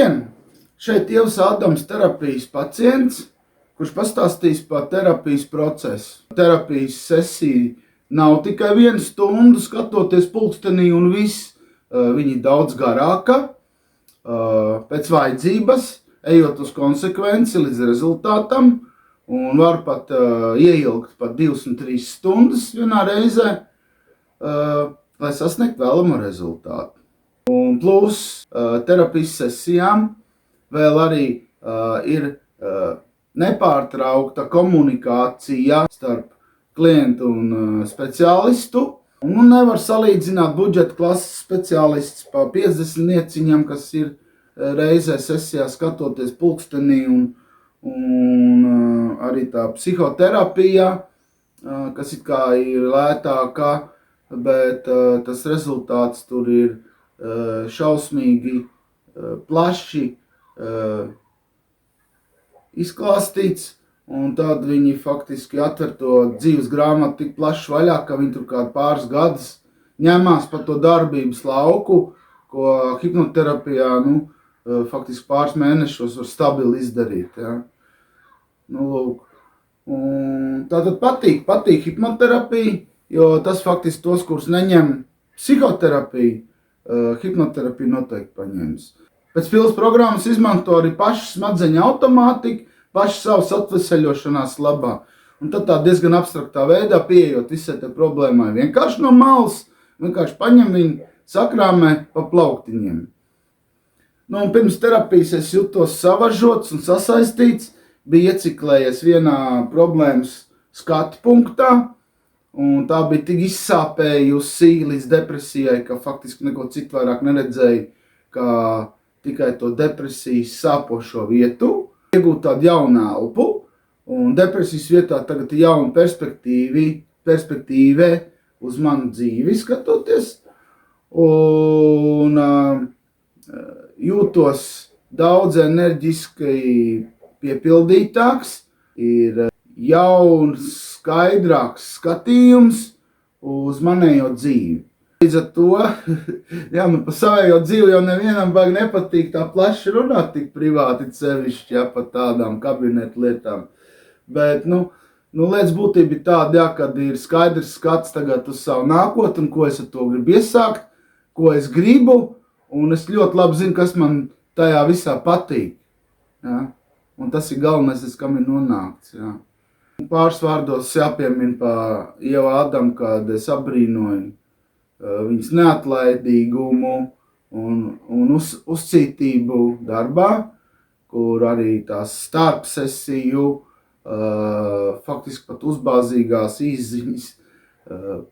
Labdien! Šeit Ievas Ādams terapijas pacients, kurš pastāstīs par terapijas procesu. Terapijas sesija nav tikai 1 stundu skatoties pulkstenī un viss. Viņa ir daudz garāka, pēc vajadzības, ejot uz konsekvenci līdz rezultātam, un var pat ieilgt pat 2 un 3 stundas vienā reizē, lai sasniegtu vēlamo rezultātu. Un plus terapijas sesijām vēl arī ir nepārtraukta komunikācija starp klientu un speciālistu. Un nevar salīdzināt budžeta klases speciālists pa 50 nieciņām, kas ir reizē sesijā skatoties pulkstenī, un arī tā psihoterapija, kas it kā ir lētākā, bet tas rezultāts tur ir šausmīgi plaši izklāstīts, un tad viņi faktiski atver to dzīves grāmatu tik plaši vaļā, ka viņi tur kādu pāris gadus ņemās par to darbības lauku, ko hipnoterapijā, faktiski pāris mēnešos var stabili izdarīt. Ja? Lūk. Un tātad patīk hipnoterapija, jo tas faktiski tos, kurus neņem psihoterapiju, hipnoterapija noteikti paņems. Pēc pilas programmas izmanto arī paši smadzeņu automātiku, paši savas atveseļošanās labā. Un tad tā diezgan abstraktā veidā pieejot visai te problēmai. Vienkārši no malas, vienkārši paņem viņu, sakrāmē pa plauktiņiem. Un pirms terapijas es jutos savažots un sasaistīts, bija ieciklējies vienā problēmas skatu punktā, un tā bija tik izsāpējusi līdz depresijai, ka faktiski neko citu vairāk neredzēju, kā tikai to depresijas sāpošo vietu, iegūt tādu jaunu elpu, un depresijas vietā tagad ir jauna perspektīve uz manu dzīvi skatoties, un jūtos daudz enerģiski piepildītāks, ir jauns, skaidrāks skatījums uz manējo dzīvi. Līdz ar to, pa savējo dzīvi jau nevienam baigi nepatīk tā plaši runāt tik privāti sevišķi, par tādām kabinetu lietām. Bet, lietas būtība ir tāda, kad ir skaidrs skats tagad uz savu nākotni, ko es ar to gribu iesākt, ko es gribu, un es ļoti labi zinu, kas man tajā visā patīk. Ja? Un tas ir galvenais, kam ir nonākts. Ja? Pāris vārdos jāpiemina par Ievu Ādamu, kad es abrīnoju viņas neatlaidīgumu un uzcītību darbā, kur arī tās starpsesiju, faktiski pat uzbāzīgās izziņas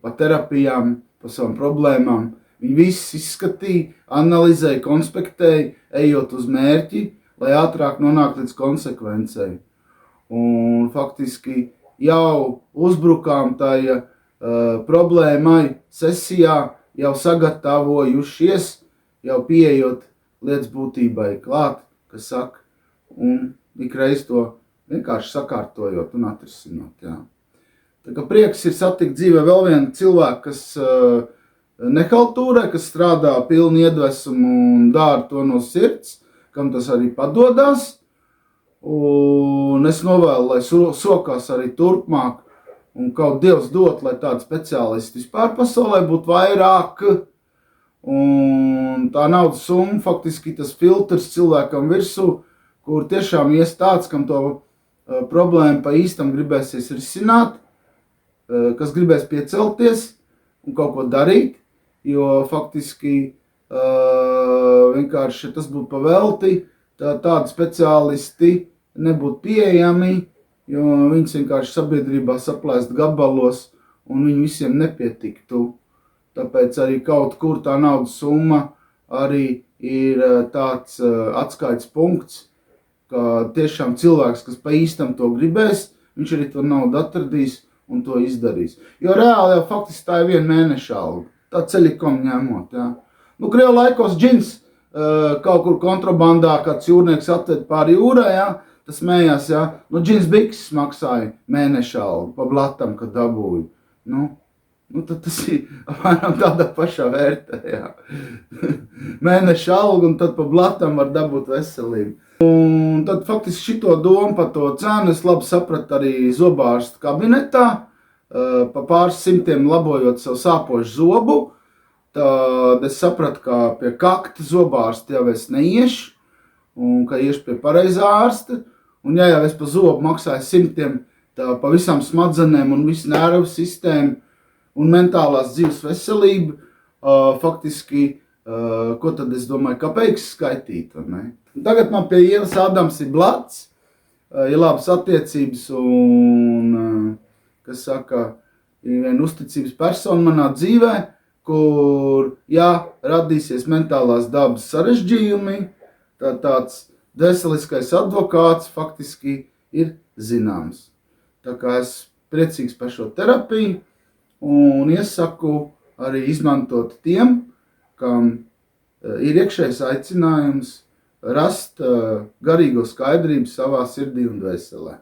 par terapijām, par savām problēmām. Viņi viss izskatīja, analizēja, konspektēja, ejot uz mērķi, lai ātrāk nonāk līdz konsekvencei. Un faktiski jau uzbrukām tajā problēmai sesijā, jau sagatavojušies, jau pieejot lietas būtībai klāt, kas saka, un ikreiz to vienkārši sakārtojot un atrisinot. Jā. Tā kā prieks ir satikt dzīvē vēl vienu cilvēku, kas nehaltūrē, kas strādā pilnu iedvesmu un dara to no sirds, kam tas arī padodās. Un es novēlu, lai sokās arī turpmāk, un kaut Dievs dot, lai tādi speciālisti vispār pasaulē būtu vairāk. Un tā naudas summa, faktiski tas filtrs cilvēkam virsū, kur tiešām ies tāds, kam to problēmu pa īstam gribēsies risināt, kas gribēs piecelties un kaut ko darīt, jo faktiski vienkārši tas būtu pavelti, tādi speciālisti nebūtu pieejami, jo viņus vienkārši sabiedrībā saplēst gabalos un viņi visiem nepietiktu. Tāpēc arī kaut kur tā naudas summa arī ir tāds atskaites punkts, ka tiešām cilvēks, kas pa īstam to gribēs, viņš arī to naudu atradīs un to izdarīs. Jo reāli jau faktiski tā ir 1 mēneša alga, tā ceļikom ņemot. Ja. Krievu laikos džins kaut kur kontrabandā, kāds jūrnieks atved pāri jūrā, ja, tas mējās, ja. Džins bikses maksāja mēneša algu pa blatam, kad dabūju. nu, tad tas ir apmēram tādā pašā vērtē, jā. Mēneša algu un tad pa blatam var dabūt veselību. Un tad faktiski šito domu par to cenu es labi sapratu arī zobārsta kabinetā, pa pāris simtiem labojot savu sāpošu zobu. Tad es sapratu, ka pie kakta zobārsta jau es neiešu, un ka iešu pie pareizā ārsta. Un ja jau es pa zobu maksāju simtiem, tā pa visām smadzenēm un visu nervu sistēmu un mentālās dzīves veselību, faktiski, ko tad es domāju, kāpēc skaitīt, vai ne? Tagad man pie Ievas Ādams ir blats, ir labas attiecības un, kas saka, ir viena uzticības persona manā dzīvē, kur, ja radīsies mentālās dabas sarežģījumi, tad tāds dvēseliskais advokāts faktiski ir zināms. Tā kā es priecīgs par šo terapiju un iesaku arī izmantot tiem, kam ir iekšējs aicinājums rast garīgo skaidrību savā sirdī un dvēselē.